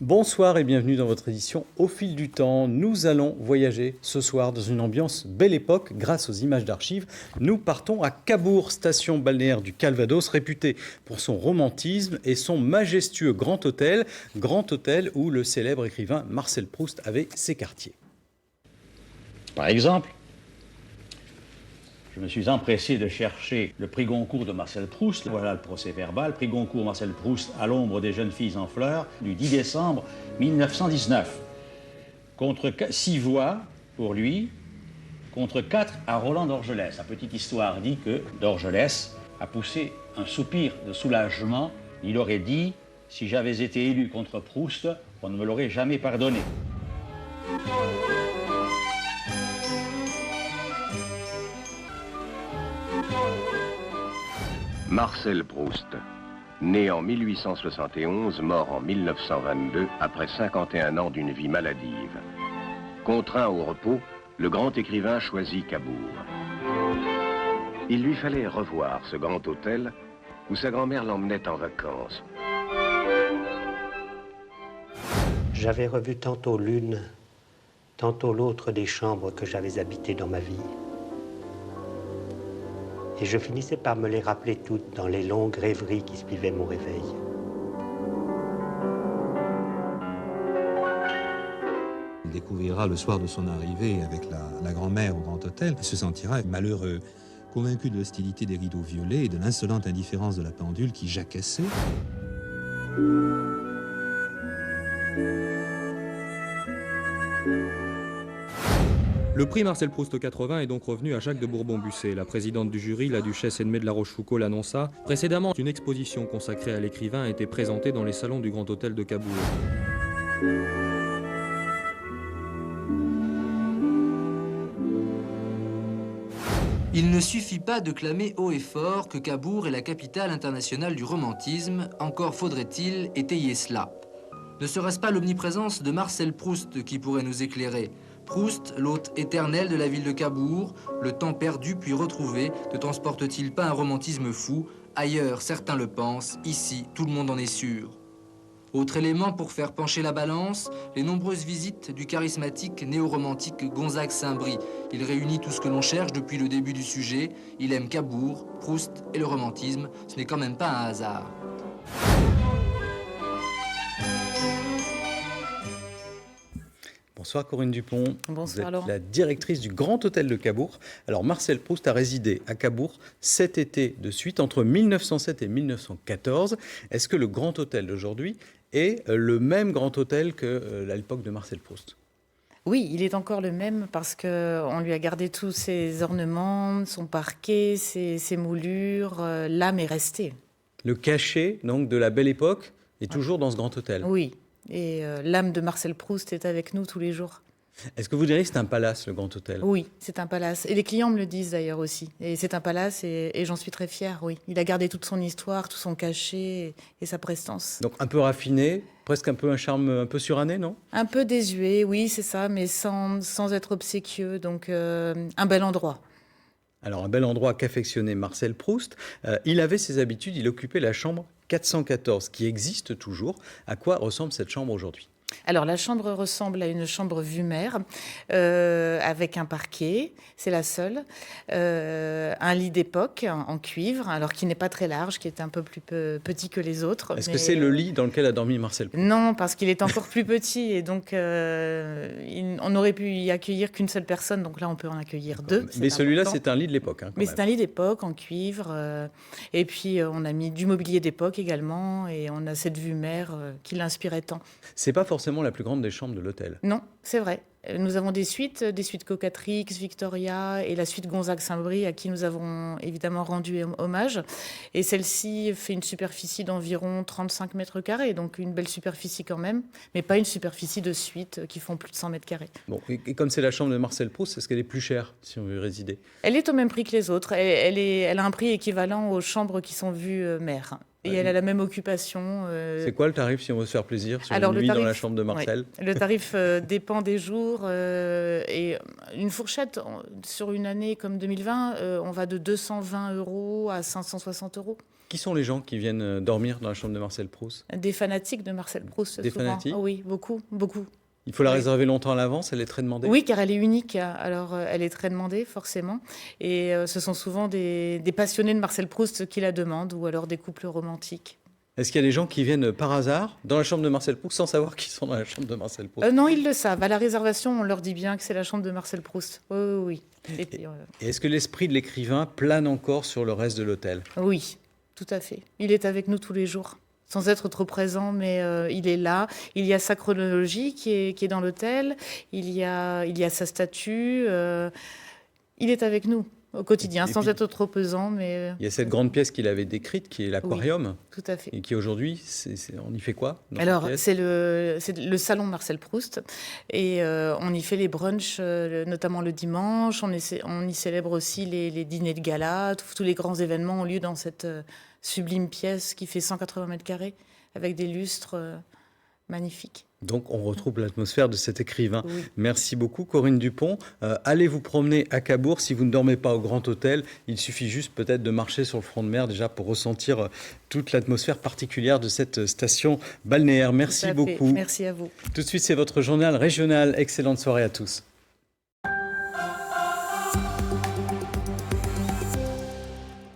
Bonsoir et bienvenue dans votre édition Au fil du temps. Nous allons voyager ce soir dans une ambiance belle époque grâce aux images d'archives. Nous partons à Cabourg, station balnéaire du Calvados, réputée pour son romantisme et son majestueux Grand Hôtel où le célèbre écrivain Marcel Proust avait ses quartiers. Par exemple, je me suis empressé de chercher le prix Goncourt de Marcel Proust. Voilà le procès-verbal. Prix Goncourt Marcel Proust à l'ombre des jeunes filles en fleurs du 10 décembre 1919. Contre 6 voix pour lui, contre 4 à Roland d'Orgelès. La petite histoire dit que d'Orgelès a poussé un soupir de soulagement. Il aurait dit « Si j'avais été élu contre Proust, on ne me l'aurait jamais pardonné ». Marcel Proust, né en 1871, mort en 1922, après 51 ans d'une vie maladive. Contraint au repos, le grand écrivain choisit Cabourg. Il lui fallait revoir ce grand hôtel où sa grand-mère l'emmenait en vacances. J'avais revu tantôt l'une, tantôt l'autre des chambres que j'avais habitées dans ma vie. Et je finissais par me les rappeler toutes dans les longues rêveries qui suivaient mon réveil. Il découvrira le soir de son arrivée avec la grand-mère au Grand Hôtel. Il se sentira malheureux, convaincu de l'hostilité des rideaux violets et de l'insolente indifférence de la pendule qui jacassait. Le prix Marcel Proust 80 est donc revenu à Jacques de Bourbon-Bussé. La présidente du jury, la duchesse Edmée de la Rochefoucauld, l'annonça. Précédemment, une exposition consacrée à l'écrivain a été présentée dans les salons du Grand Hôtel de Cabourg. Il ne suffit pas de clamer haut et fort que Cabourg est la capitale internationale du romantisme, encore faudrait-il étayer cela. Ne serait-ce pas l'omniprésence de Marcel Proust qui pourrait nous éclairer ? Proust, l'hôte éternel de la ville de Cabourg, le temps perdu puis retrouvé, ne transporte-t-il pas un romantisme fou? Ailleurs, certains le pensent, ici, tout le monde en est sûr. Autre élément pour faire pencher la balance, les nombreuses visites du charismatique néo-romantique Gonzague Saint-Brie. Il réunit tout ce que l'on cherche depuis le début du sujet. Il aime Cabourg, Proust et le romantisme. Ce n'est quand même pas un hasard. Bonsoir Corinne Dupont. Bonsoir Vous êtes Laurent. la directrice du Grand Hôtel de Cabourg. Alors Marcel Proust a résidé à Cabourg 7 étés de suite entre 1907 et 1914. Est-ce que le Grand Hôtel d'aujourd'hui est le même Grand Hôtel qu'à l'époque de Marcel Proust ? Oui, il est encore le même parce qu'on lui a gardé tous ses ornements, son parquet, ses moulures. L'âme est restée. Le cachet donc, de la belle époque est toujours dans ce Grand Hôtel. Oui, et l'âme de Marcel Proust est avec nous tous les jours. Est-ce que vous diriez que c'est un palace, le Grand Hôtel ? Oui, c'est un palace. Et les clients me le disent d'ailleurs aussi. Et c'est un palace et j'en suis très fière, oui. Il a gardé toute son histoire, tout son cachet et sa prestance. Donc un peu raffiné, presque un peu un charme un peu suranné, non ? Un peu désuet, oui, c'est ça, mais sans être obséquieux. Donc un bel endroit. Alors, un bel endroit qu'affectionnait Marcel Proust. Il avait ses habitudes, il occupait la chambre 414, qui existe toujours. À quoi ressemble cette chambre aujourd'hui ? Alors, la chambre ressemble à une chambre vue mer, avec un parquet, c'est la seule. Un lit d'époque en cuivre, alors qui n'est pas très large, qui est un peu plus petit que les autres. Est-ce que c'est le lit dans lequel a dormi Marcel Proust ? Non, parce qu'il est encore plus petit, et donc on aurait pu y accueillir qu'une seule personne, donc là on peut en accueillir deux. Mais celui-là, important. c'est un lit de l'époque. Hein, Mais c'est un lit d'époque en cuivre, et puis on a mis du mobilier d'époque également, et on a cette vue mer qui l'inspirait tant. C'est pas forcément la plus grande des chambres de l'hôtel. Non, c'est vrai. Nous avons des suites Cocatrix, Victoria et la suite Gonzague Saint-Brie à qui nous avons évidemment rendu hommage. Et celle-ci fait une superficie d'environ 35 mètres carrés, donc une belle superficie quand même, mais pas une superficie de suite qui font plus de 100 mètres carrés. Bon, et comme c'est la chambre de Marcel Proust, est-ce qu'elle est plus chère si on veut y résider ? Elle est au même prix que les autres. Elle a un prix équivalent aux chambres qui sont vues mer. Et elle a la même occupation. C'est quoi le tarif si on veut se faire plaisir sur Alors, une nuit dans la chambre de Marcel? Oui, le tarif dépend des jours. Et une fourchette, sur une année comme 2020, on va de 220 € à 560 €. Qui sont les gens qui viennent dormir dans la chambre de Marcel Proust? Des fanatiques de Marcel Proust, Des souvent. fanatiques? Oui, beaucoup, beaucoup. Il faut la réserver longtemps à l'avance, elle est très demandée? Oui, car elle est unique, alors elle est très demandée, forcément. Et ce sont souvent des passionnés de Marcel Proust qui la demandent, ou alors des couples romantiques. Est-ce qu'il y a des gens qui viennent par hasard dans la chambre de Marcel Proust sans savoir qu'ils sont dans la chambre de Marcel Proust? Non, ils le savent. À la réservation, on leur dit bien que c'est la chambre de Marcel Proust. Oui. Et puis, Et est-ce que l'esprit de l'écrivain plane encore sur le reste de l'hôtel? Oui, tout à fait. Il est avec nous tous les jours, sans être trop présent, mais il est là. Il y a sa chronologie qui est dans l'hôtel. Il y a sa statue. Il est avec nous au quotidien, sans être trop pesant. Mais il y a cette grande pièce qu'il avait décrite, qui est l'aquarium. Oui, tout à fait. Et qui aujourd'hui, on y fait quoi? Alors, c'est le salon Marcel Proust. Et on y fait les brunchs, notamment le dimanche. On y célèbre aussi les dîners de gala. Tous les grands événements ont lieu dans cette sublime pièce qui fait 180 mètres carrés, avec des lustres magnifiques. Donc, on retrouve l'atmosphère de cet écrivain. Oui. Merci beaucoup, Corinne Dupont. Allez vous promener à Cabourg. Si vous ne dormez pas au Grand Hôtel, il suffit juste peut-être de marcher sur le front de mer déjà pour ressentir toute l'atmosphère particulière de cette station balnéaire. Merci beaucoup. Merci à vous. Tout de suite, c'est votre journal régional. Excellente soirée à tous.